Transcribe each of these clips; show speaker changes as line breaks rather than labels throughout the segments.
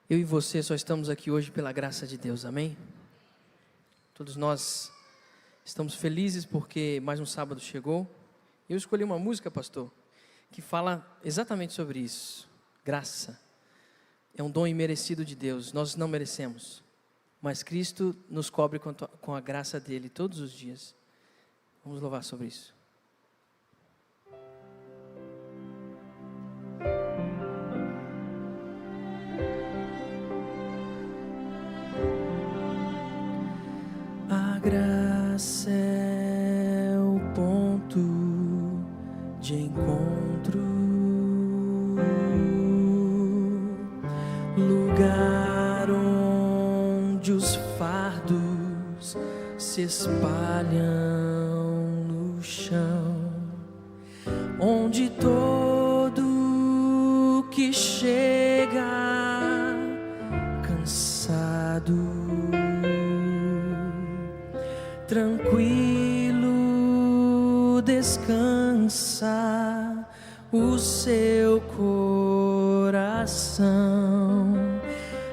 Eu e você só estamos aqui hoje pela graça de Deus, amém? Todos nós estamos felizes porque mais um sábado chegou. Eu escolhi uma música, pastor, que fala exatamente sobre isso. Graça é um dom imerecido de Deus, nós não merecemos, mas Cristo nos cobre com a graça dele todos os dias. Vamos louvar sobre isso. A graça é o ponto de encontro, lugar onde os fardos se espalham no chão, onde todo que chega cansado, tranquilo, descansa o seu coração.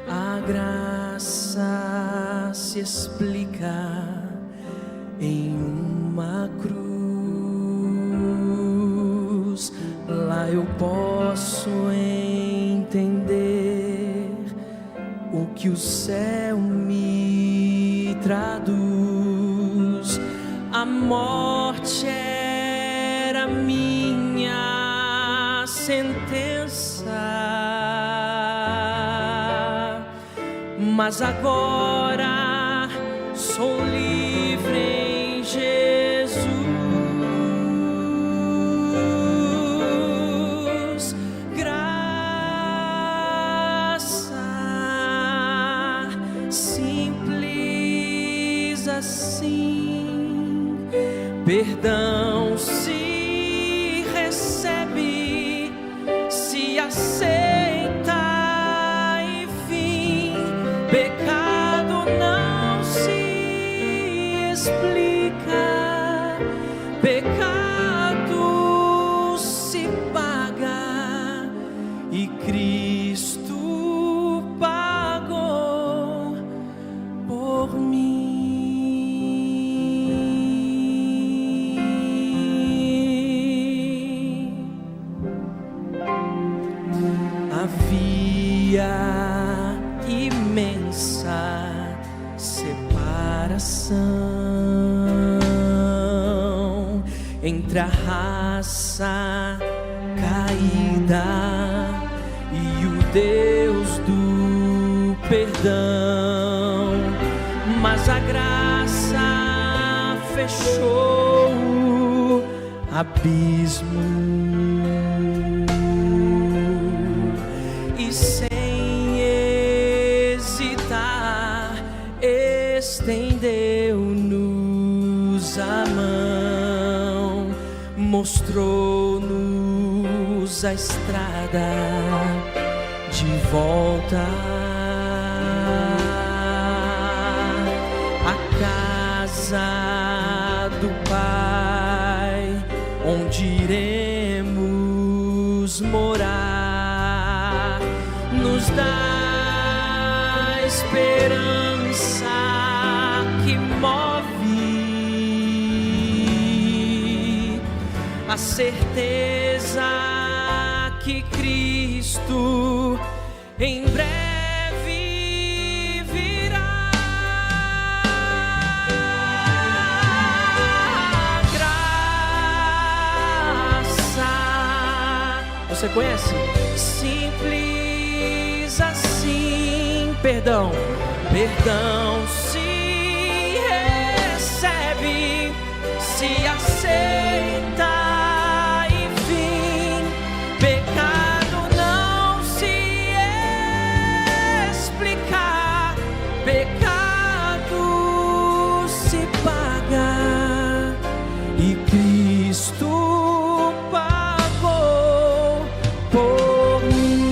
A graça se explica em uma cruz. Lá eu posso entender o que o céu me traduz. A morte era minha sentença, mas agora sou livre em Jesus. Graça simples assim, perdão se recebe, se aceita, enfim. Pecado não se explica, pecado se paga e Cristo pagou por mim. Havia imensa separação entre a raça caída e o Deus do perdão, mas a graça fechou o abismo. Sem hesitar, estendeu-nos a mão, mostrou-nos a estrada de volta à casa do Pai, onde iremos morar. Nos dá esperança que move, a certeza que Cristo em breve virá. Graça, você conhece? Simples assim, perdão se recebe, se aceita, enfim. Pecado não se explica, pecado se paga e Cristo pagou por mim.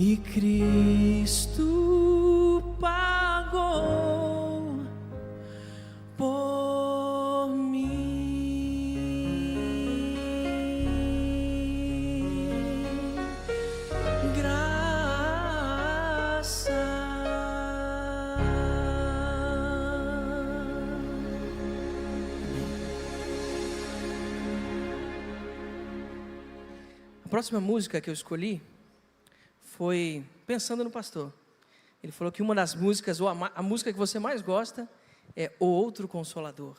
e Cristo pagou por mim. Graça. A próxima música que eu escolhi foi pensando no pastor. Ele falou que uma das músicas, ou a música que você mais gosta, é O Outro Consolador.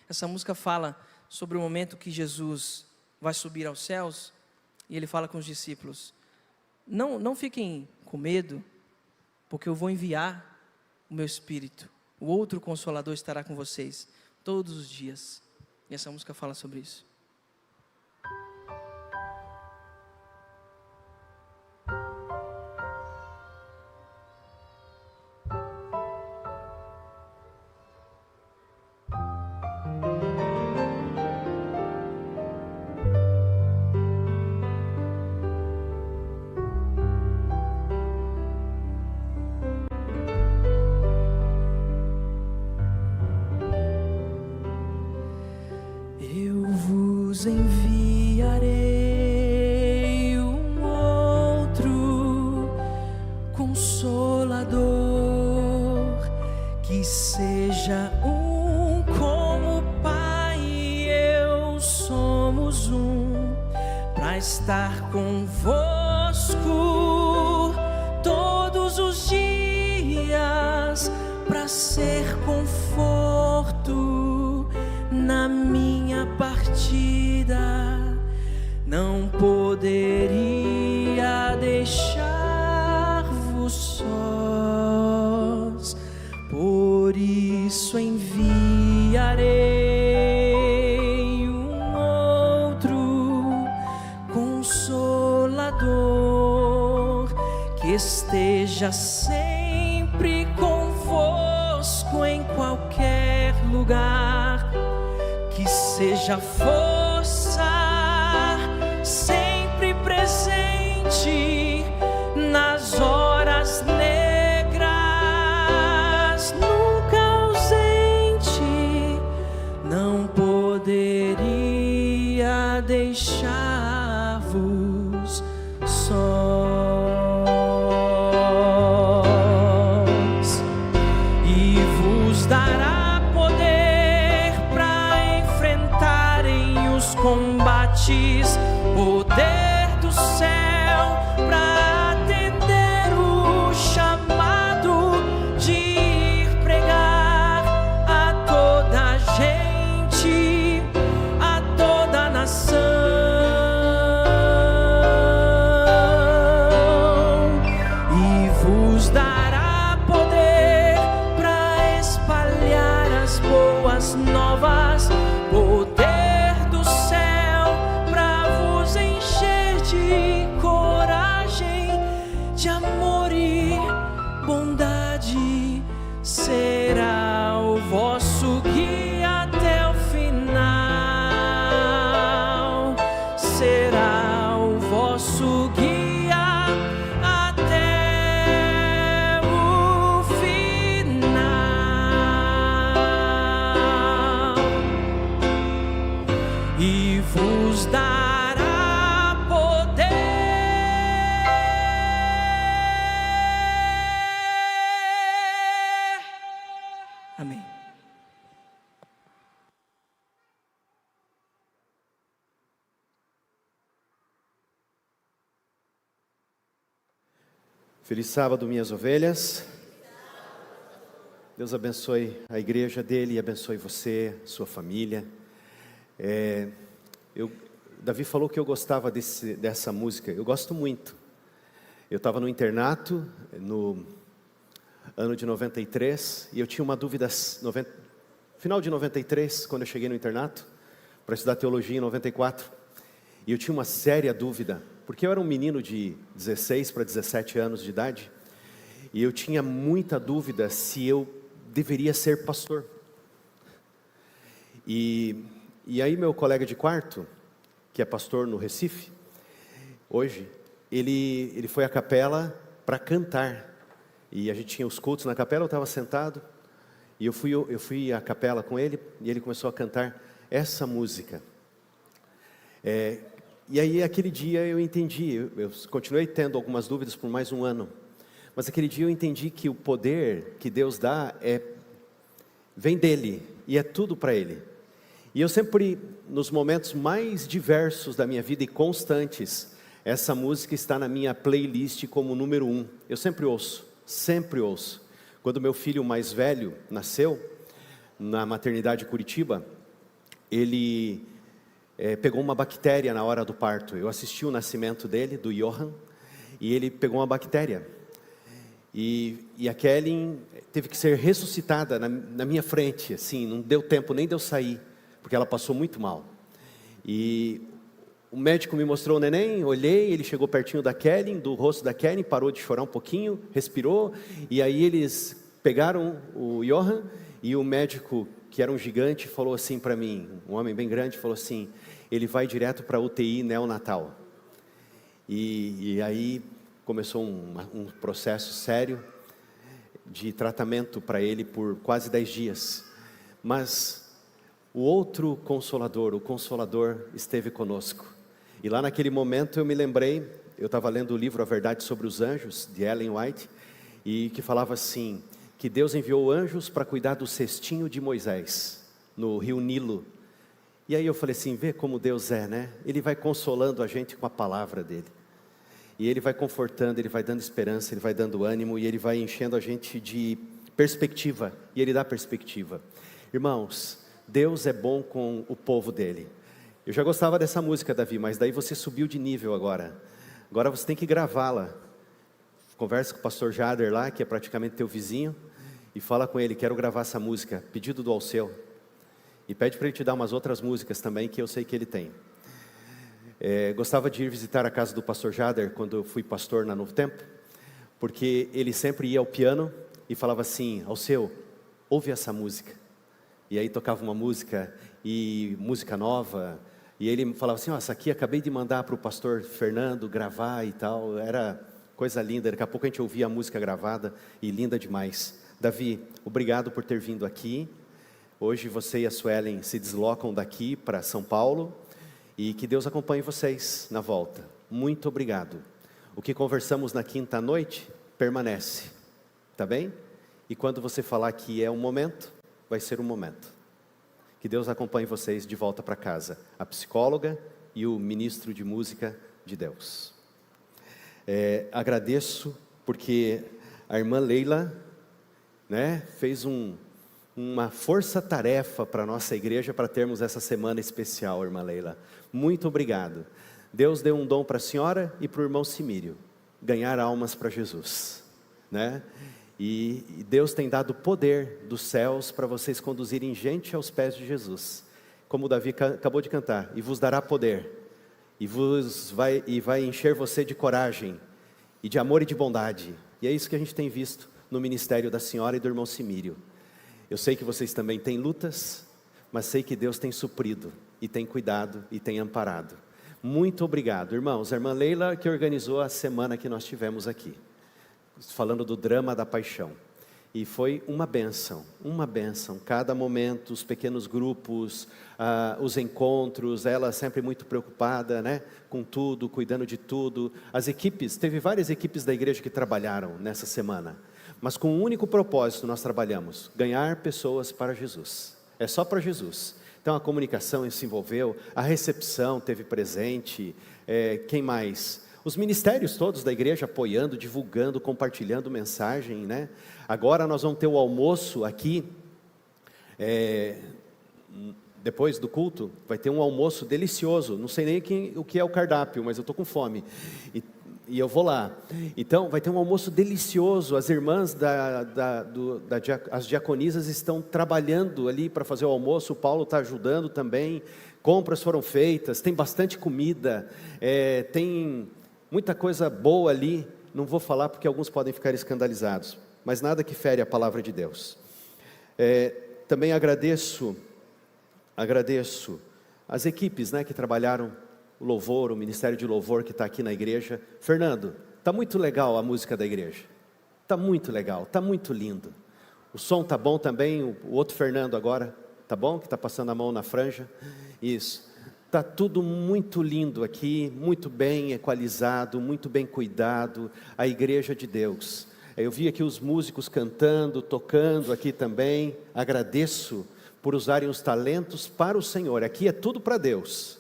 Essa música fala sobre o momento que Jesus vai subir aos céus, e ele fala com os discípulos: não fiquem com medo, porque eu vou enviar o meu Espírito. O outro Consolador estará com vocês todos os dias. E essa música fala sobre isso. Enviarei um outro Consolador, que seja um como o Pai e eu somos um, para estar convosco todos os dias, para ser conforto na minha partida. Não poderia deixar-vos sós, por isso enviarei um outro Consolador, que esteja sempre convosco em qualquer lugar, que seja força sempre presente nas horas negras, nunca ausente. Não poderia deixar-vos sós, e vos dará poder para enfrentarem os combates, poder do céu para atender o chamado de ir pregar a toda gente, a toda nação, e vos dará poder para espalhar as boas novas, poder do céu para vos encher de coragem, de amor e bondade. Será o vosso guia até o final, será o vosso guia até o final, e vos dará poder. Amém.
Feliz sábado, minhas ovelhas. Deus abençoe a igreja dele e abençoe você, sua família. Davi falou que eu gostava dessa música. Eu gosto muito. Eu estava no internato no ano de 93 e eu tinha uma dúvida, final de 93, quando eu cheguei no internato para estudar teologia em 94, e eu tinha uma séria dúvida, porque eu era um menino de 16 para 17 anos de idade, e eu tinha muita dúvida se eu deveria ser pastor. E aí meu colega de quarto, que é pastor no Recife, hoje, ele foi à capela para cantar. E a gente tinha os cultos na capela, eu estava sentado, e eu fui à capela com ele, e ele começou a cantar essa música. E aí aquele dia eu entendi, eu continuei tendo algumas dúvidas por mais um ano, mas aquele dia eu entendi que o poder que Deus dá vem dele, e é tudo para ele. E eu sempre, nos momentos mais diversos da minha vida e constantes, essa música está na minha playlist como número 1, eu sempre ouço. Sempre ouço. Quando meu filho mais velho nasceu, na maternidade de Curitiba, ele pegou uma bactéria na hora do parto. Eu assisti o nascimento dele, do Johan, e ele pegou uma bactéria. E a Kellen teve que ser ressuscitada na minha frente, assim, não deu tempo nem de eu sair, porque ela passou muito mal. E o médico me mostrou o neném, olhei, ele chegou pertinho da Kellen, do rosto da Kellen, parou de chorar um pouquinho, respirou, e aí eles pegaram o Johan, e o médico, que era um gigante, falou assim para mim, um homem bem grande, falou assim, ele vai direto para a UTI neonatal. E aí começou um processo sério de tratamento para ele por quase 10 dias. Mas o outro Consolador, o Consolador esteve conosco. E lá naquele momento eu me lembrei, eu estava lendo o livro A Verdade sobre os Anjos, de Ellen White, e que falava assim, que Deus enviou anjos para cuidar do cestinho de Moisés, no rio Nilo. E aí eu falei assim, vê como Deus é, né? Ele vai consolando a gente com a palavra dele. E ele vai confortando, ele vai dando esperança, ele vai dando ânimo, e ele vai enchendo a gente de perspectiva, e ele dá perspectiva. Irmãos, Deus é bom com o povo dele. Eu já gostava dessa música, Davi, mas daí você subiu de nível agora. Agora você tem que gravá-la. Conversa com o pastor Jader lá, que é praticamente teu vizinho, e fala com ele, quero gravar essa música, pedido do Alceu. E pede para ele te dar umas outras músicas também, que eu sei que ele tem. Gostava de ir visitar a casa do pastor Jader, quando eu fui pastor na Novo Tempo, porque ele sempre ia ao piano e falava assim, Alceu, ouve essa música. E aí tocava uma música, e música nova, e ele falava assim, essa aqui acabei de mandar para o pastor Fernando gravar e tal, era coisa linda, daqui a pouco a gente ouvia a música gravada, e linda demais. Davi, obrigado por ter vindo aqui, hoje você e a Suelen se deslocam daqui para São Paulo, e que Deus acompanhe vocês na volta, muito obrigado. O que conversamos na quinta noite, permanece, tá bem? E quando você falar que é um momento, vai ser um momento. Que Deus acompanhe vocês de volta para casa, a psicóloga e o ministro de música de Deus. Agradeço porque a irmã Leila, né, fez uma força-tarefa para a nossa igreja para termos essa semana especial, irmã Leila. Muito obrigado. Deus deu um dom para a senhora e para o irmão Simírio, ganhar almas para Jesus, né? E Deus tem dado poder dos céus para vocês conduzirem gente aos pés de Jesus, como o Davi acabou de cantar, e vos dará poder, e vai encher você de coragem, e de amor e de bondade, e é isso que a gente tem visto no ministério da senhora e do irmão Simírio. Eu sei que vocês também têm lutas, mas sei que Deus tem suprido, e tem cuidado, e tem amparado. Muito obrigado, irmãos. A irmã Leila que organizou a semana que nós tivemos aqui, falando do drama da paixão, e foi uma bênção, cada momento, os pequenos grupos, os encontros, ela sempre muito preocupada, né, com tudo, cuidando de tudo, as equipes, teve várias equipes da igreja que trabalharam nessa semana, mas com um único propósito nós trabalhamos, ganhar pessoas para Jesus, é só para Jesus. Então a comunicação se envolveu, a recepção teve presente, quem mais? Os ministérios todos da igreja apoiando, divulgando, compartilhando mensagem, né? Agora nós vamos ter o almoço aqui, depois do culto, vai ter um almoço delicioso, não sei nem o que é o cardápio, mas eu estou com fome, e eu vou lá. Então vai ter um almoço delicioso, as irmãs, as diaconisas estão trabalhando ali para fazer o almoço, o Paulo está ajudando também, compras foram feitas, tem bastante comida, tem muita coisa boa ali, não vou falar porque alguns podem ficar escandalizados, mas nada que fere a palavra de Deus. Também agradeço as equipes, né, que trabalharam o louvor, o ministério de louvor que está aqui na igreja. Fernando, Tá muito legal a música da igreja. Tá muito legal, tá muito lindo. O som tá bom também, o outro Fernando agora, tá bom? Que tá passando a mão na franja. Isso. Tá tudo muito lindo aqui, muito bem equalizado, muito bem cuidado, a igreja de Deus. Eu vi aqui os músicos cantando, tocando aqui também. Agradeço por usarem os talentos para o Senhor. Aqui é tudo para Deus.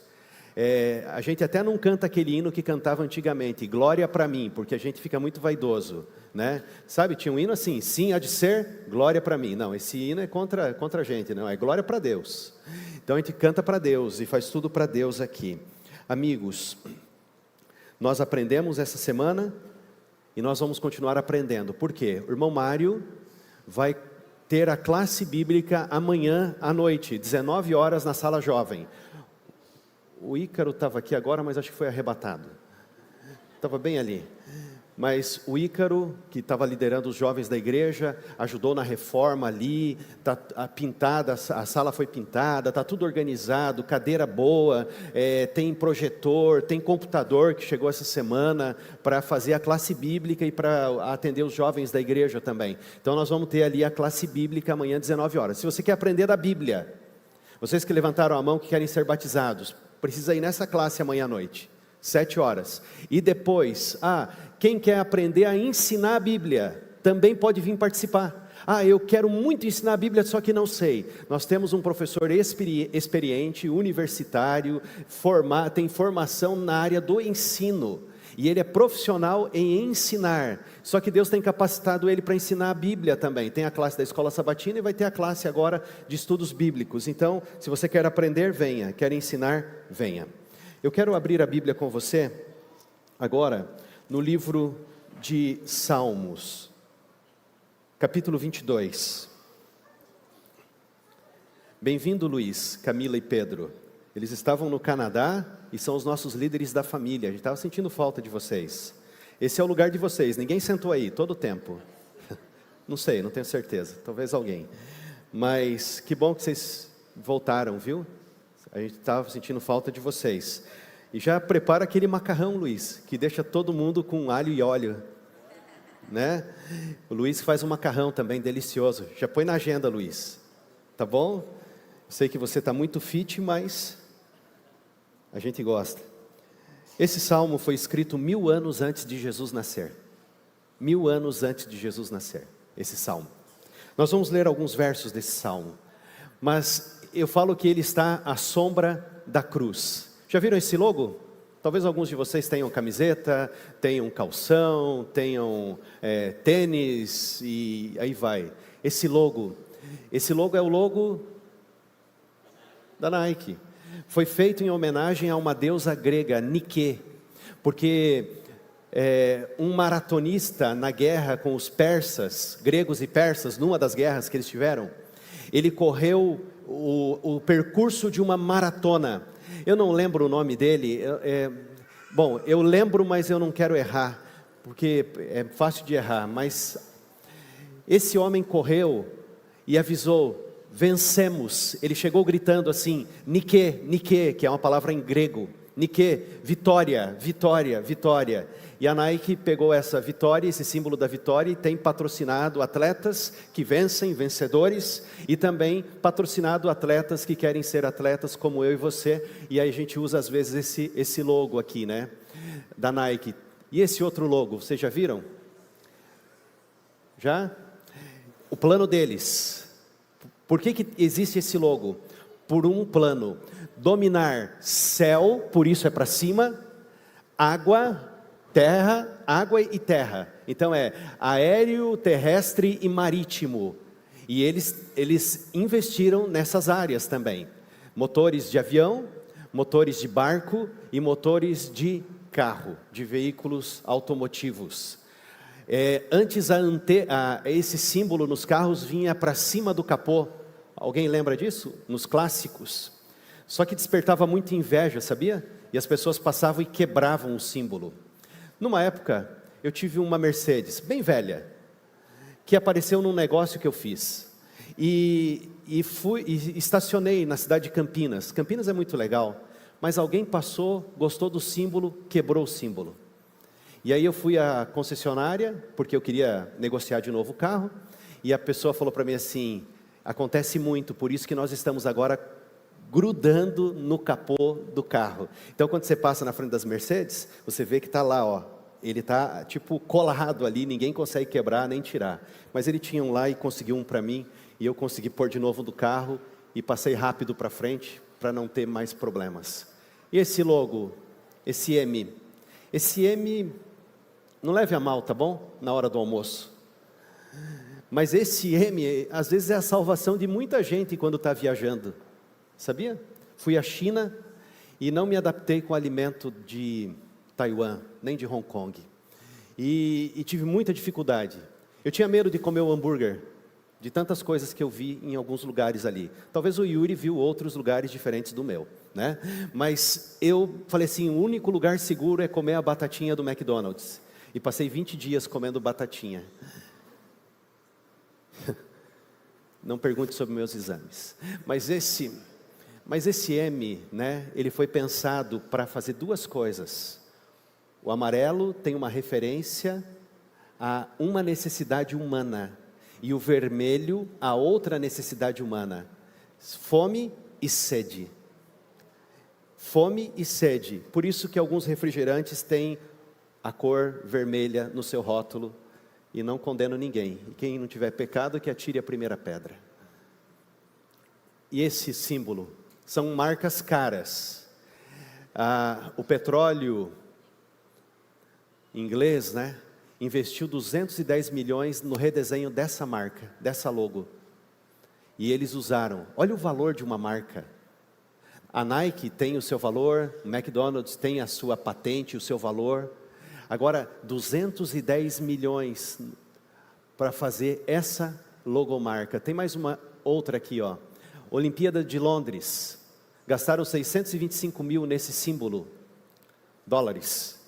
A gente até não canta aquele hino que cantava antigamente, glória para mim, porque a gente fica muito vaidoso, né? Sabe, tinha um hino assim, sim, há de ser, glória para mim. Não, esse hino é contra a gente, não, é glória para Deus. Então a gente canta para Deus e faz tudo para Deus aqui. Amigos, nós aprendemos essa semana e nós vamos continuar aprendendo. Por quê? O irmão Mário vai ter a classe bíblica amanhã à noite, 19 horas na sala jovem. O Ícaro estava aqui agora, mas acho que foi arrebatado. Estava bem ali. Mas o Ícaro, que estava liderando os jovens da igreja, ajudou na reforma ali, está pintada, a sala foi pintada, está tudo organizado, cadeira boa, tem projetor, tem computador que chegou essa semana para fazer a classe bíblica e para atender os jovens da igreja também. Então nós vamos ter ali a classe bíblica amanhã, 19 horas. Se você quer aprender da Bíblia, vocês que levantaram a mão que querem ser batizados, precisa ir nessa classe amanhã à noite, 7 horas. E depois, quem quer aprender a ensinar a Bíblia, também pode vir participar. Eu quero muito ensinar a Bíblia, só que não sei. Nós temos um professor experiente, universitário, tem formação na área do ensino. E ele é profissional em ensinar. Só que Deus tem capacitado ele para ensinar a Bíblia também. Tem a classe da Escola Sabatina e vai ter a classe agora de estudos bíblicos. Então, se você quer aprender, venha. Quer ensinar, venha. Eu quero abrir a Bíblia com você agora no livro de Salmos, capítulo 22. Bem-vindo, Luiz, Camila e Pedro. Eles estavam no Canadá e são os nossos líderes da família. A gente estava sentindo falta de vocês. Esse é o lugar de vocês. Ninguém sentou aí todo o tempo. Não sei, não tenho certeza. Talvez alguém. Mas que bom que vocês voltaram, viu? A gente estava sentindo falta de vocês. E já prepara aquele macarrão, Luiz, que deixa todo mundo com alho e óleo, né? O Luiz faz um macarrão também delicioso. Já põe na agenda, Luiz. Tá bom? Sei que você está muito fit, mas a gente gosta. Esse salmo foi escrito 1000 anos antes de Jesus nascer. 1000 anos antes de Jesus nascer, esse salmo. Nós vamos ler alguns versos desse salmo. Mas eu falo que ele está à sombra da cruz. Já viram esse logo? Talvez alguns de vocês tenham camiseta, tenham calção, tenham tênis e aí vai. Esse logo é o logo da Nike. Foi feito em homenagem a uma deusa grega, Nike, porque um maratonista na guerra com os persas, gregos e persas, numa das guerras que eles tiveram, ele correu o percurso de uma maratona. Eu não lembro o nome dele, bom, eu lembro, mas eu não quero errar, porque é fácil de errar, mas esse homem correu e avisou: vencemos. Ele chegou gritando assim, Nike, Nike, que é uma palavra em grego, Nike, vitória, vitória, vitória. E a Nike pegou essa vitória, esse símbolo da vitória, e tem patrocinado atletas que vencem, vencedores, e também patrocinado atletas que querem ser atletas como eu e você. E aí a gente usa às vezes esse logo aqui, né, da Nike. E esse outro logo, vocês já viram? Já? O plano deles. Por que existe esse logo? Por um plano: dominar céu, por isso é para cima, água, terra, água e terra. Então é aéreo, terrestre e marítimo. E eles investiram nessas áreas também. Motores de avião, motores de barco e motores de carro, de veículos automotivos. Antes esse símbolo nos carros vinha para cima do capô. Alguém lembra disso? Nos clássicos. Só que despertava muita inveja, sabia? E as pessoas passavam e quebravam o símbolo. Numa época, eu tive uma Mercedes, bem velha, que apareceu num negócio que eu fiz. E estacionei na cidade de Campinas. Campinas é muito legal, mas alguém passou, gostou do símbolo, quebrou o símbolo. E aí eu fui à concessionária, porque eu queria negociar de novo o carro, e a pessoa falou para mim assim, acontece muito, por isso que nós estamos agora grudando no capô do carro. Então quando você passa na frente das Mercedes, você vê que está lá, ó, ele está tipo colado ali, ninguém consegue quebrar nem tirar. Mas ele tinha um lá e conseguiu um para mim, e eu consegui pôr de novo do carro, e passei rápido para frente, para não ter mais problemas. E esse logo, esse M, não leve a mal, tá bom? Na hora do almoço. Mas esse M, às vezes é a salvação de muita gente quando está viajando. Sabia? Fui à China e não me adaptei com o alimento de Taiwan, nem de Hong Kong. E tive muita dificuldade. Eu tinha medo de comer o hambúrguer, de tantas coisas que eu vi em alguns lugares ali. Talvez o Yuri viu outros lugares diferentes do meu, né? Mas eu falei assim, o único lugar seguro é comer a batatinha do McDonald's. E passei 20 dias comendo batatinha. Não pergunte sobre meus exames. Mas esse M, né, ele foi pensado para fazer duas coisas. O amarelo tem uma referência a uma necessidade humana. E o vermelho a outra necessidade humana. Fome e sede. Fome e sede. Por isso que alguns refrigerantes têm a cor vermelha no seu rótulo, e não condeno ninguém. E quem não tiver pecado, que atire a primeira pedra. E esse símbolo são marcas caras. O petróleo inglês, né, investiu 210 milhões no redesenho dessa marca, dessa logo. E eles usaram, olha o valor de uma marca. A Nike tem o seu valor, o McDonald's tem a sua patente, o seu valor. Agora, 210 milhões para fazer essa logomarca. Tem mais uma outra aqui, ó. Olimpíada de Londres. Gastaram 625 mil nesse símbolo. Dólares.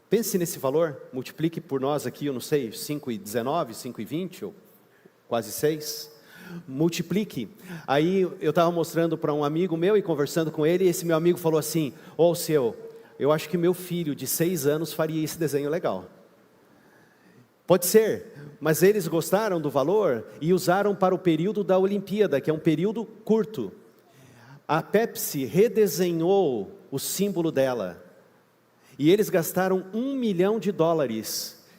Pense nesse valor, multiplique por nós aqui, eu não sei, 5,19, 5,20 ou quase 6. Multiplique. Aí eu estava mostrando para um amigo meu e conversando com ele, e esse meu amigo falou assim, ô seu, eu acho que meu filho de 6 anos faria esse desenho legal. Pode ser, mas eles gostaram do valor e usaram para o período da Olimpíada, que é um período curto. A Pepsi redesenhou o símbolo dela. E eles gastaram $1 milhão.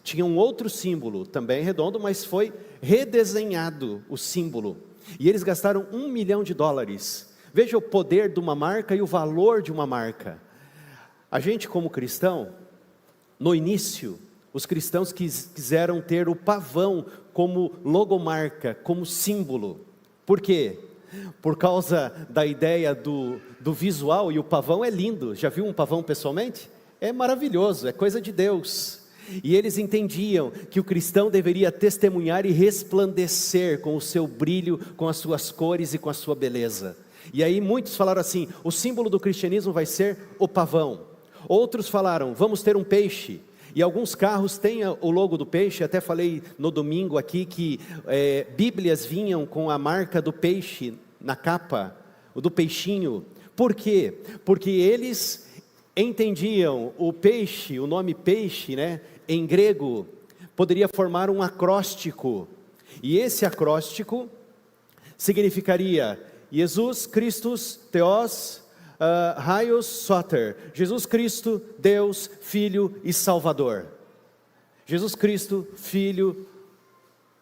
Tinha um outro símbolo, também redondo, mas foi redesenhado o símbolo. E eles gastaram $1 milhão. Veja o poder de uma marca e o valor de uma marca. A gente como cristão, no início, os cristãos quiseram ter o pavão como logomarca, como símbolo. Por quê? Por causa da ideia do visual, e o pavão é lindo. Já viu um pavão pessoalmente? É maravilhoso, é coisa de Deus. E eles entendiam que o cristão deveria testemunhar e resplandecer com o seu brilho, com as suas cores e com a sua beleza. E aí muitos falaram assim, o símbolo do cristianismo vai ser o pavão. Outros falaram, vamos ter um peixe. E alguns carros têm o logo do peixe. Até falei no domingo aqui que Bíblias vinham com a marca do peixe na capa, do peixinho. Por quê? Porque eles entendiam o peixe, o nome peixe, né, em grego, poderia formar um acróstico. E esse acróstico significaria Jesus Christus Theos Haios Soter, Jesus Cristo, Deus, Filho e Salvador. Jesus Cristo, Filho,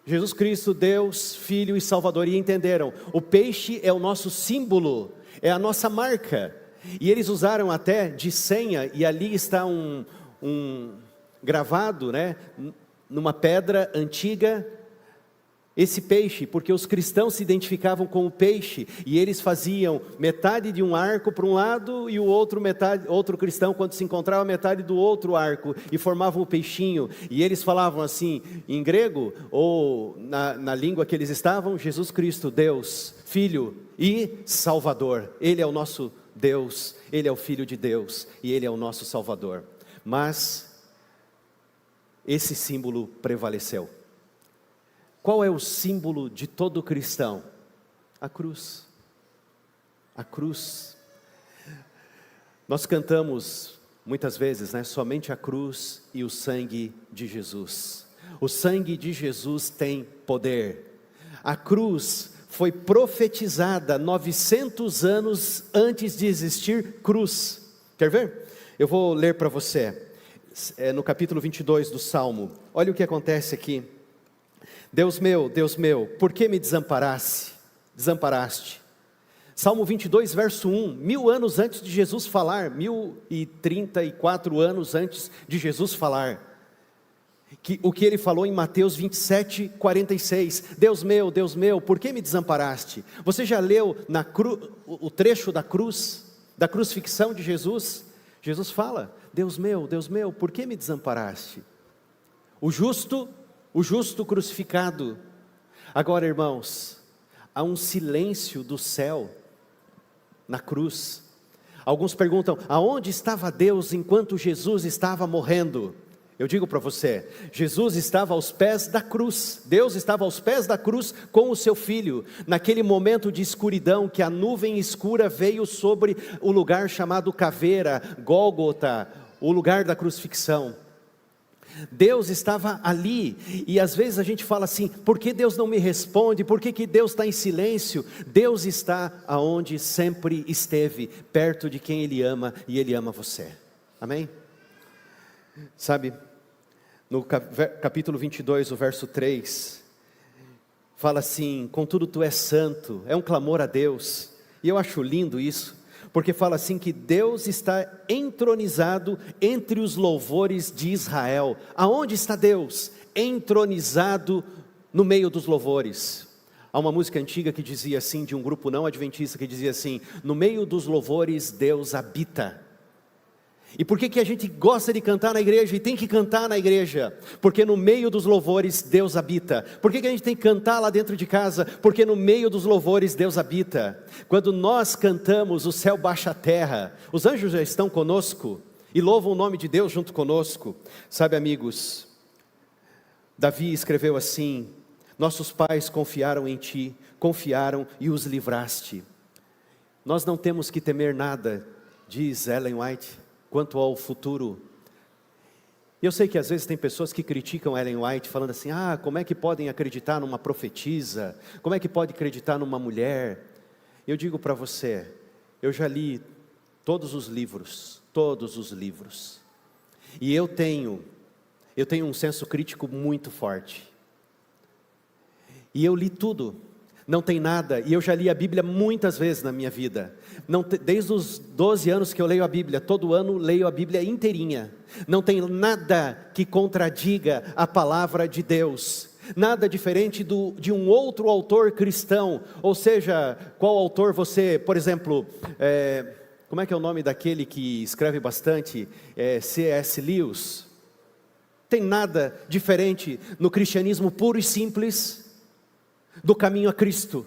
Jesus Cristo, Deus, Filho e Salvador. E entenderam, o peixe é o nosso símbolo, é a nossa marca. E eles usaram até de senha, e ali está um gravado, né, numa pedra antiga, esse peixe, porque os cristãos se identificavam com o peixe, e eles faziam metade de um arco para um lado, e o outro outro cristão, quando se encontrava, metade do outro arco, e formavam o peixinho, e eles falavam assim, em grego, ou na língua que eles estavam, Jesus Cristo, Deus, Filho e Salvador. Ele é o nosso Deus, Ele é o Filho de Deus, e Ele é o nosso Salvador. Mas esse símbolo prevaleceu. Qual é o símbolo de todo cristão? A cruz. A cruz. Nós cantamos muitas vezes, né, somente a cruz e o sangue de Jesus. O sangue de Jesus tem poder. A cruz foi profetizada 900 anos antes de existir cruz. Quer ver? Eu vou ler para você, no capítulo 22 do Salmo. Olha o que acontece aqui. Deus meu, por que me desamparaste? Salmo 22, verso 1, 1000 anos antes de Jesus falar, 1034 anos antes de Jesus falar. O que ele falou em Mateus 27, 46, Deus meu, por que me desamparaste? Você já leu o trecho da cruz, da crucifixão de Jesus? Jesus fala, Deus meu, por que me desamparaste? O justo crucificado. Agora, irmãos, há um silêncio do céu na cruz. Alguns perguntam, aonde estava Deus enquanto Jesus estava morrendo? Eu digo para você, Jesus estava aos pés da cruz, Deus estava aos pés da cruz com o seu Filho, naquele momento de escuridão que a nuvem escura veio sobre o lugar chamado Caveira, Gólgota, o lugar da crucifixão. Deus estava ali, e às vezes a gente fala assim, por que Deus não me responde, por que Deus está em silêncio? Deus está aonde sempre esteve, perto de quem Ele ama, e Ele ama você, amém? Sabe, no capítulo 22, o verso 3, fala assim, contudo tu és santo, é um clamor a Deus, e eu acho lindo isso, porque fala assim que Deus está entronizado entre os louvores de Israel. Aonde está Deus? Entronizado no meio dos louvores. Há uma música antiga que dizia assim, de um grupo não adventista, que dizia assim, no meio dos louvores Deus habita. E por que a gente gosta de cantar na igreja e tem que cantar na igreja? Porque no meio dos louvores Deus habita. Por que a gente tem que cantar lá dentro de casa? Porque no meio dos louvores Deus habita. Quando nós cantamos, o céu baixa a terra, os anjos já estão conosco e louvam o nome de Deus junto conosco. Sabe, amigos, Davi escreveu assim, nossos pais confiaram em ti, confiaram e os livraste. Nós não temos que temer nada, diz Ellen White, quanto ao futuro. Eu sei que às vezes tem pessoas que criticam Ellen White, falando assim, como é que podem acreditar numa profetisa? Como é que pode acreditar numa mulher? Eu digo para você, eu já li todos os livros, e eu tenho um senso crítico muito forte, e eu li tudo, não tem nada, e eu já li a Bíblia muitas vezes na minha vida, desde os 12 anos que eu leio a Bíblia, todo ano leio a Bíblia inteirinha, não tem nada que contradiga a palavra de Deus, nada diferente de um outro autor cristão, ou seja, qual autor você, por exemplo, como é que é o nome daquele que escreve bastante, C.S. Lewis, tem nada diferente no cristianismo puro e simples, do caminho a Cristo,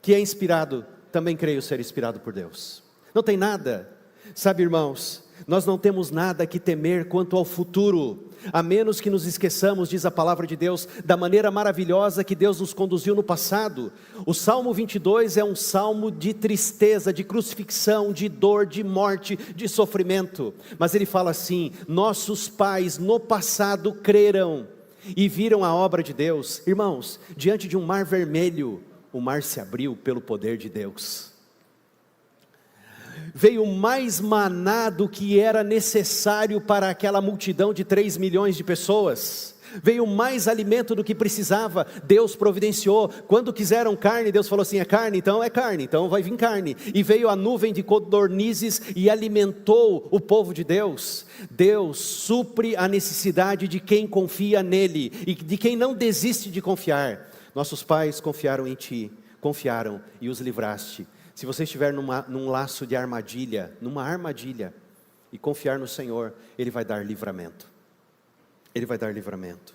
que é inspirado, também creio ser inspirado por Deus, não tem nada, sabe, irmãos, nós não temos nada que temer quanto ao futuro, a menos que nos esqueçamos, diz a palavra de Deus, da maneira maravilhosa que Deus nos conduziu no passado. O Salmo 22 é um salmo de tristeza, de crucifixão, de dor, de morte, de sofrimento, mas ele fala assim, nossos pais no passado creram, e viram a obra de Deus. Irmãos, diante de um mar vermelho, o mar se abriu pelo poder de Deus. Veio mais maná do que era necessário para aquela multidão de 3 milhões de pessoas. Veio mais alimento do que precisava, Deus providenciou. Quando quiseram carne, Deus falou assim, é carne, então vai vir carne. E veio a nuvem de codornizes e alimentou o povo de Deus. Deus supre a necessidade de quem confia nele e de quem não desiste de confiar. Nossos pais confiaram em ti, confiaram e os livraste. Se você estiver num laço de armadilha, numa armadilha, e confiar no Senhor, Ele vai dar livramento. Ele vai dar livramento.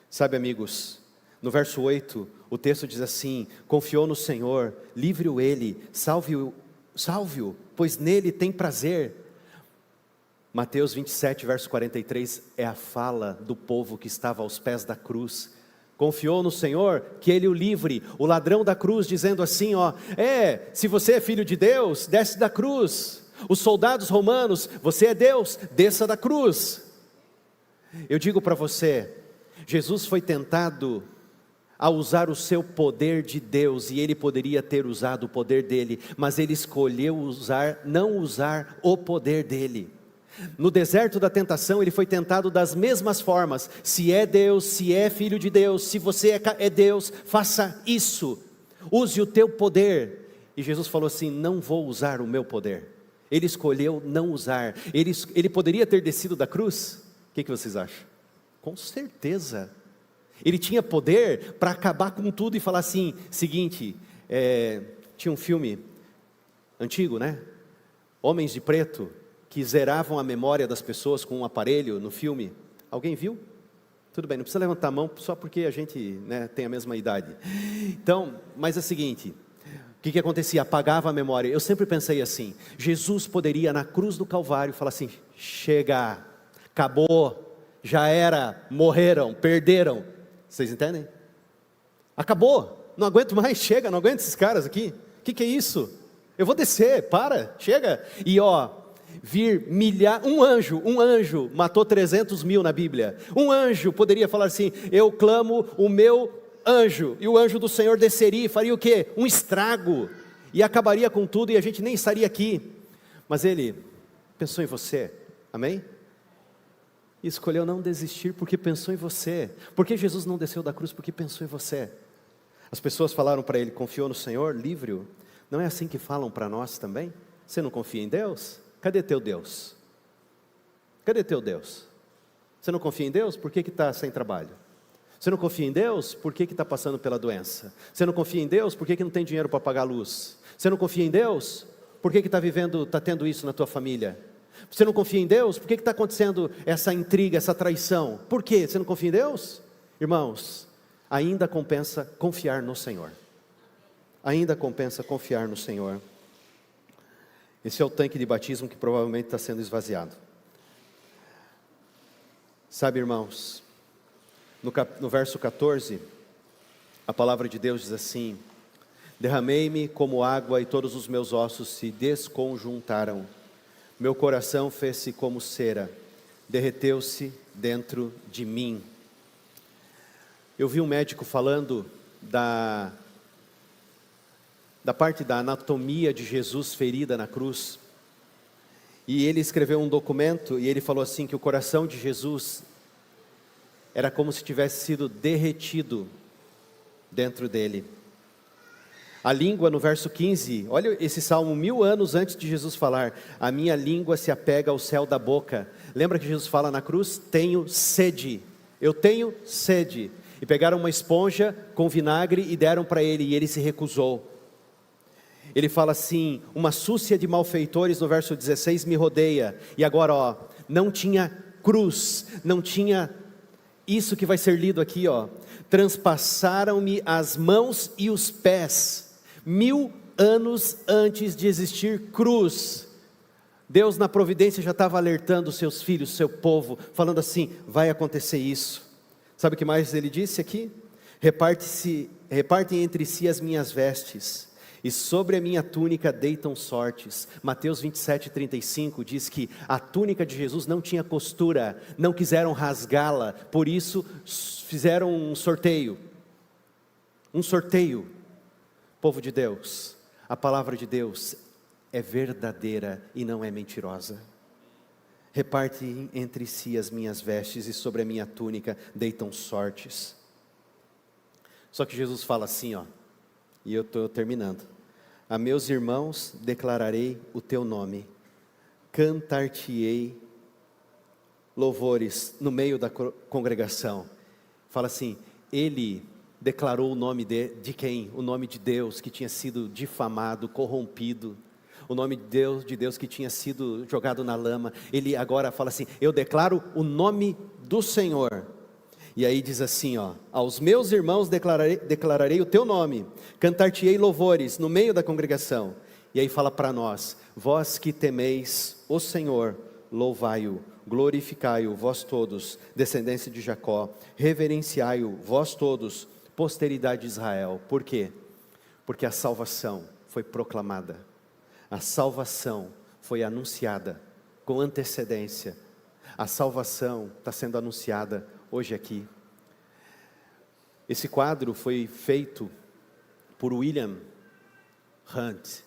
Sabe, amigos, no verso 8, o texto diz assim, confiou no Senhor, livre-o Ele, salve-o, pois nele tem prazer. Mateus 27, verso 43, é a fala do povo que estava aos pés da cruz. Confiou no Senhor, que Ele o livre. O ladrão da cruz dizendo assim, se você é filho de Deus, desce da cruz. Os soldados romanos, você é Deus, desça da cruz. Eu digo para você, Jesus foi tentado a usar o seu poder de Deus, e ele poderia ter usado o poder dele, mas ele escolheu não usar o poder dele. No deserto da tentação, ele foi tentado das mesmas formas. Se é Deus, se é filho de Deus, se você é Deus, faça isso, use o teu poder. E Jesus falou assim: não vou usar o meu poder. Ele escolheu não usar. Ele poderia ter descido da cruz? O que vocês acham? Com certeza. Ele tinha poder para acabar com tudo e falar assim, seguinte, tinha um filme antigo, né? Homens de Preto, que zeravam a memória das pessoas com um aparelho no filme. Alguém viu? Tudo bem, não precisa levantar a mão só porque a gente, né, tem a mesma idade. Então, mas é o seguinte, o que acontecia? Apagava a memória. Eu sempre pensei assim, Jesus poderia na cruz do Calvário falar assim: chega, acabou, já era, morreram, perderam. Vocês entendem? Acabou, não aguento mais, chega, não aguento esses caras aqui. O que é isso? Eu vou descer, chega. E um anjo matou 300 mil na Bíblia. Um anjo poderia falar assim: eu clamo o meu anjo, e o anjo do Senhor desceria e faria o quê? Um estrago, e acabaria com tudo, e a gente nem estaria aqui. Mas ele pensou em você, amém? E escolheu não desistir porque pensou em você. Por que Jesus não desceu da cruz? Porque pensou em você. As pessoas falaram para ele: confiou no Senhor, livre-o. Não é assim que falam para nós também? Você não confia em Deus? Cadê teu Deus? Cadê teu Deus? Você não confia em Deus? Por que está sem trabalho? Você não confia em Deus? Por que está passando pela doença? Você não confia em Deus? Por que não tem dinheiro para pagar a luz? Você não confia em Deus? Por que está tendo isso na tua família? Você não confia em Deus? Por que está acontecendo essa intriga, essa traição? Por quê? Você não confia em Deus? Irmãos, ainda compensa confiar no Senhor. Ainda compensa confiar no Senhor. Esse é o tanque de batismo que provavelmente está sendo esvaziado. Sabe, irmãos, no verso 14, a palavra de Deus diz assim: derramei-me como água e todos os meus ossos se desconjuntaram. Meu coração fez-se como cera, derreteu-se dentro de mim. Eu vi um médico falando da parte da anatomia de Jesus ferida na cruz. E ele escreveu um documento e ele falou assim que o coração de Jesus era como se tivesse sido derretido dentro dele. A língua, no verso 15, olha esse salmo 1000 anos antes de Jesus falar: a minha língua se apega ao céu da boca. Lembra que Jesus fala na cruz: tenho sede, eu tenho sede. E pegaram uma esponja com vinagre e deram para ele, e ele se recusou. Ele fala assim: uma súcia de malfeitores, no verso 16, me rodeia. E agora, não tinha cruz, não tinha isso que vai ser lido aqui, transpassaram-me as mãos e os pés. 1000 anos antes de existir cruz, Deus na providência já estava alertando os seus filhos, o seu povo, falando assim: vai acontecer isso. Sabe o que mais ele disse aqui? Repartem entre si as minhas vestes, e sobre a minha túnica deitam sortes. Mateus 27:35 diz que a túnica de Jesus não tinha costura, não quiseram rasgá-la, por isso fizeram um sorteio. Povo de Deus, a palavra de Deus é verdadeira e não é mentirosa. Repartem entre si as minhas vestes, e sobre a minha túnica deitam sortes. Só que Jesus fala assim, e eu estou terminando: a meus irmãos declararei o teu nome, cantar-te-ei louvores no meio da congregação. Fala assim, ele declarou o nome de quem? O nome de Deus que tinha sido difamado, corrompido. O nome de Deus que tinha sido jogado na lama. Ele agora fala assim: eu declaro o nome do Senhor. E aí diz assim, aos meus irmãos declararei o teu nome, cantar-te-ei louvores no meio da congregação. E aí fala para nós: vós que temeis o Senhor, louvai-o, glorificai-o, vós todos, descendência de Jacó, reverenciai-o, vós todos, posteridade de Israel. Por quê? Porque a salvação foi proclamada. A salvação foi anunciada com antecedência. A salvação está sendo anunciada hoje aqui. Esse quadro foi feito por William Hunt.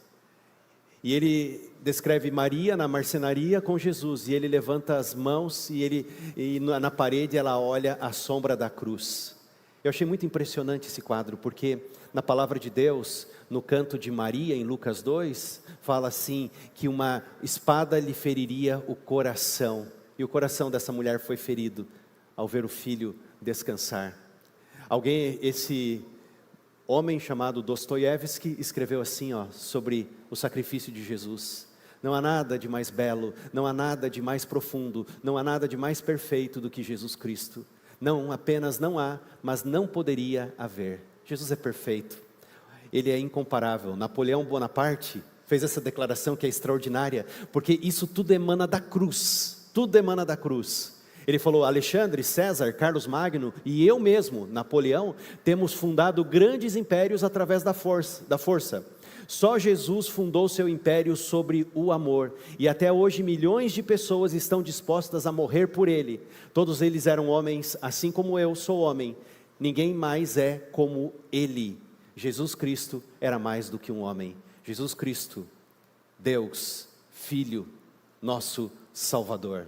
E ele descreve Maria na marcenaria com Jesus. E ele levanta as mãos e na parede ela olha a sombra da cruz. Eu achei muito impressionante esse quadro, porque na palavra de Deus, no canto de Maria, em Lucas 2, fala assim, que uma espada lhe feriria o coração. E o coração dessa mulher foi ferido ao ver o filho descansar. Esse homem chamado Dostoiévski escreveu assim, sobre o sacrifício de Jesus. Não há nada de mais belo, não há nada de mais profundo, não há nada de mais perfeito do que Jesus Cristo. Não apenas não há, mas não poderia haver. Jesus é perfeito, Ele é incomparável. Napoleão Bonaparte fez essa declaração que é extraordinária, porque isso tudo emana da cruz, tudo emana da cruz. Ele falou, Alexandre, César, Carlos Magno e eu mesmo, Napoleão, temos fundado grandes impérios através da força. Só Jesus fundou seu império sobre o amor, e até hoje milhões de pessoas estão dispostas a morrer por ele. Todos eles eram homens, assim como eu sou homem. Ninguém mais é como ele. Jesus Cristo era mais do que um homem. Jesus Cristo, Deus, Filho, nosso Salvador.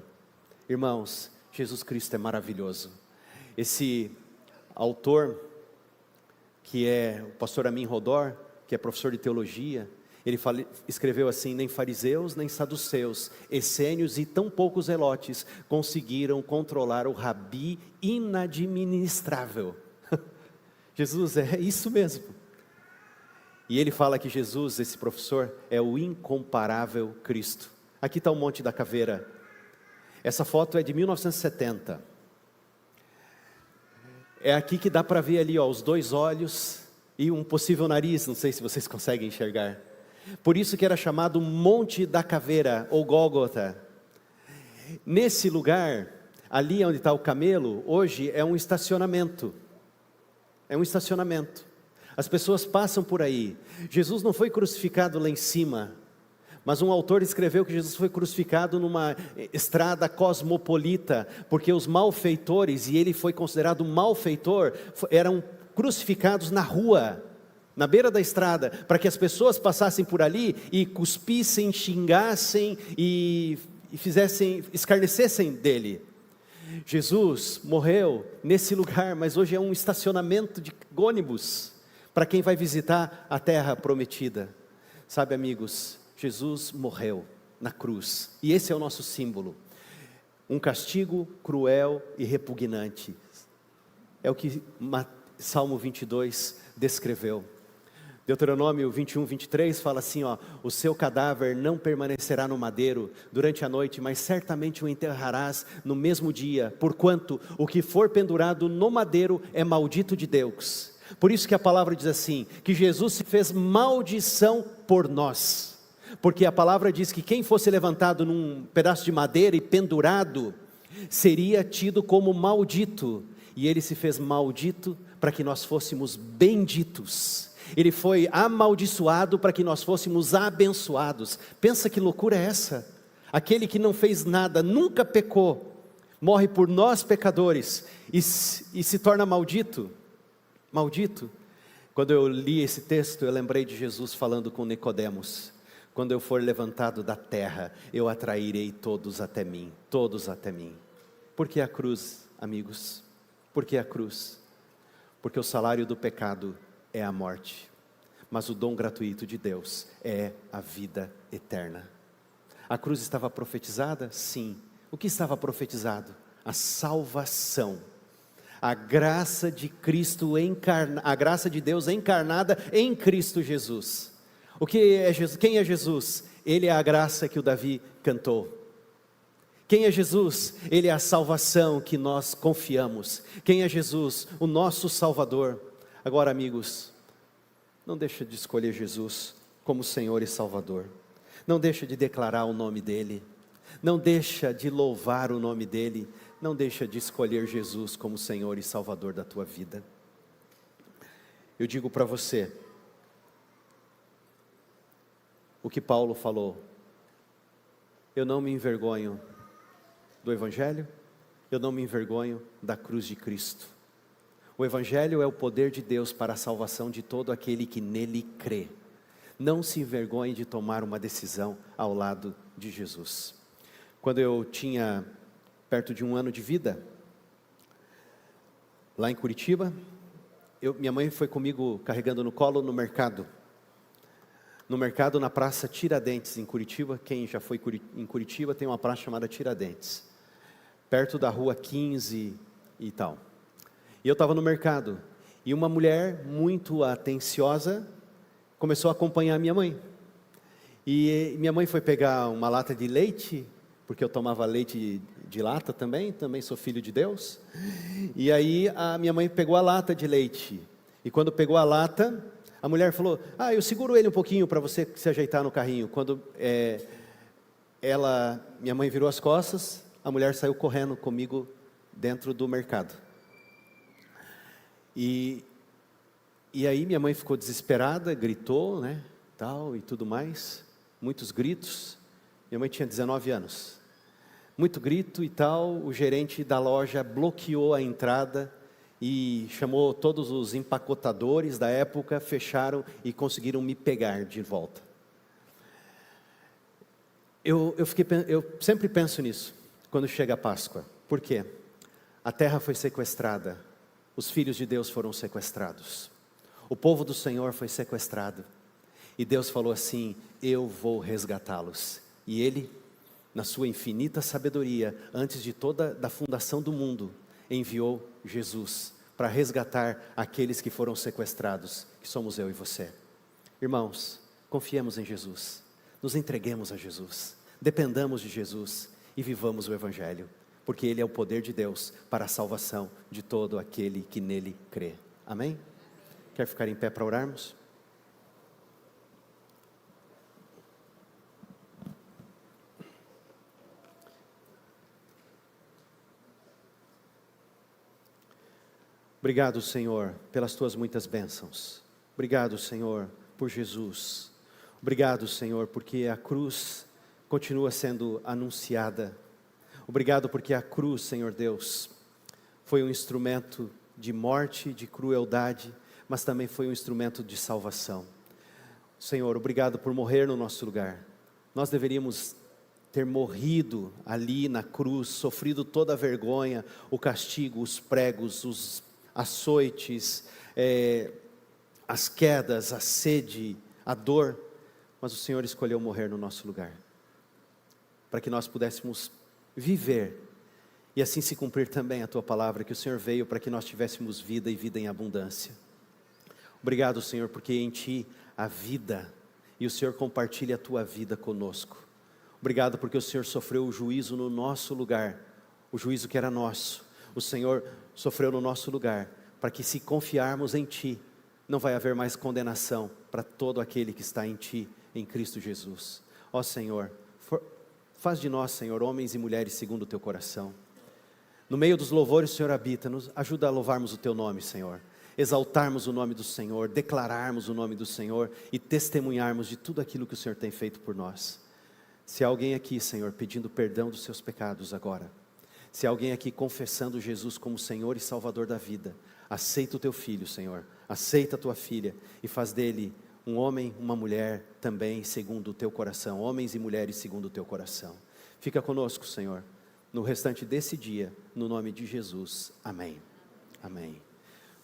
Irmãos, Jesus Cristo é maravilhoso. Esse autor, que é o pastor Amin Rodor, que é professor de teologia, ele escreveu assim, nem fariseus, nem saduceus, essênios e tão poucos zelotes conseguiram controlar o rabi inadministrável. Jesus é isso mesmo. E ele fala que Jesus, esse professor, é o incomparável Cristo. Aqui está o Monte da Caveira. Essa foto é de 1970. É aqui que dá para ver ali, os dois olhos e um possível nariz, não sei se vocês conseguem enxergar. Por isso que era chamado Monte da Caveira, ou Gólgota. Nesse lugar, ali onde está o camelo, hoje é um estacionamento. É um estacionamento. As pessoas passam por aí. Jesus não foi crucificado lá em cima, mas um autor escreveu que Jesus foi crucificado numa estrada cosmopolita, porque os malfeitores, e ele foi considerado malfeitor, eram crucificados na rua, na beira da estrada, para que as pessoas passassem por ali e cuspissem, xingassem e escarnecessem dele. Jesus morreu nesse lugar, mas hoje é um estacionamento de ônibus, para quem vai visitar a terra prometida. Sabe, amigos, Jesus morreu na cruz, e esse é o nosso símbolo, um castigo cruel e repugnante, é o que Salmo 22 descreveu. Deuteronômio 21, 23 fala assim, o seu cadáver não permanecerá no madeiro durante a noite, mas certamente o enterrarás no mesmo dia, porquanto o que for pendurado no madeiro é maldito de Deus. Por isso que a palavra diz assim, que Jesus se fez maldição por nós, porque a palavra diz que quem fosse levantado num pedaço de madeira e pendurado, seria tido como maldito, e ele se fez maldito para que nós fôssemos benditos. Ele foi amaldiçoado para que nós fôssemos abençoados. Pensa que loucura é essa? Aquele que não fez nada, nunca pecou, morre por nós pecadores e se torna maldito. Maldito. Quando eu li esse texto, eu lembrei de Jesus falando com Nicodemos: quando eu for levantado da terra, eu atrairei todos até mim, todos até mim. Por que a cruz, amigos? Por que a cruz? Porque o salário do pecado é a morte, mas o dom gratuito de Deus é a vida eterna. A cruz estava profetizada? Sim. O que estava profetizado? A salvação, a graça de Cristo a graça de Deus encarnada em Cristo Jesus. O que é Jesus? Quem é Jesus? Ele é a graça que o Davi cantou. Quem é Jesus? Ele é a salvação que nós confiamos. Quem é Jesus? O nosso Salvador. Agora, amigos, não deixa de escolher Jesus como Senhor e Salvador. Não deixa de declarar o nome dEle. Não deixa de louvar o nome dEle. Não deixa de escolher Jesus como Senhor e Salvador da tua vida. Eu digo para você o que Paulo falou eu não me envergonho do Evangelho, eu não me envergonho da cruz de Cristo. O Evangelho é o poder de Deus para a salvação de todo aquele que nele crê. Não se envergonhe de tomar uma decisão ao lado de Jesus. Quando eu tinha perto de 1 ano de vida, lá em Curitiba, minha mãe foi comigo carregando no colo no mercado. No mercado, na Praça Tiradentes, em Curitiba. Quem já foi em Curitiba tem uma praça chamada Tiradentes, perto da rua 15 e tal. E eu estava no mercado, e uma mulher muito atenciosa começou a acompanhar minha mãe. E minha mãe foi pegar uma lata de leite, porque eu tomava leite de lata também sou filho de Deus. E aí a minha mãe pegou a lata de leite, e quando pegou a lata, a mulher falou, eu seguro ele um pouquinho para você se ajeitar no carrinho. Quando minha mãe virou as costas, a mulher saiu correndo comigo dentro do mercado. E aí minha mãe ficou desesperada, gritou, né, tal e tudo mais, muitos gritos. Minha mãe tinha 19 anos, muito grito e tal. O gerente da loja bloqueou a entrada e chamou todos os empacotadores da época, fecharam e conseguiram me pegar de volta. Eu sempre penso nisso, quando chega a Páscoa. Por quê? A terra foi sequestrada, os filhos de Deus foram sequestrados, o povo do Senhor foi sequestrado, e Deus falou assim, eu vou resgatá-los. E Ele, na sua infinita sabedoria, antes de toda da fundação do mundo, enviou Jesus para resgatar aqueles que foram sequestrados, que somos eu e você. Irmãos, confiemos em Jesus, nos entreguemos a Jesus, dependamos de Jesus e vivamos o Evangelho, porque Ele é o poder de Deus para a salvação de todo aquele que nele crê. Amém? Quer ficar em pé para orarmos? Obrigado, Senhor, pelas Tuas muitas bênçãos. Obrigado, Senhor, por Jesus. Obrigado, Senhor, porque a cruz continua sendo anunciada. Obrigado porque a cruz, Senhor Deus, foi um instrumento de morte, de crueldade, mas também foi um instrumento de salvação. Senhor, obrigado por morrer no nosso lugar. Nós deveríamos ter morrido ali na cruz, sofrido toda a vergonha, o castigo, os pregos, os açoites, as quedas, a sede, a dor, mas o Senhor escolheu morrer no nosso lugar, para que nós pudéssemos viver, e assim se cumprir também a Tua palavra, que o Senhor veio para que nós tivéssemos vida e vida em abundância. Obrigado, Senhor, porque em Ti há vida, e o Senhor compartilha a Tua vida conosco. Obrigado porque o Senhor sofreu o juízo no nosso lugar, o juízo que era nosso, o Senhor sofreu no nosso lugar, para que se confiarmos em Ti, não vai haver mais condenação para todo aquele que está em Ti, em Cristo Jesus. Ó Senhor, faz de nós, Senhor, homens e mulheres segundo o Teu coração. No meio dos louvores o Senhor habita, nos ajuda a louvarmos o Teu nome, Senhor, exaltarmos o nome do Senhor, declararmos o nome do Senhor e testemunharmos de tudo aquilo que o Senhor tem feito por nós. Se há alguém aqui, Senhor, pedindo perdão dos seus pecados agora, se há alguém aqui confessando Jesus como Senhor e Salvador da vida, aceita o Teu filho, Senhor, aceita a Tua filha e faz dele um homem, uma mulher também segundo o Teu coração, homens e mulheres segundo o Teu coração. Fica conosco, Senhor, no restante desse dia, no nome de Jesus, amém. Amém.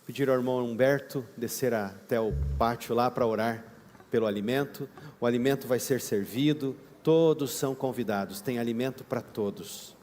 Pedir ao irmão Humberto descer até o pátio lá para orar pelo alimento. O alimento vai ser servido, todos são convidados, tem alimento para todos.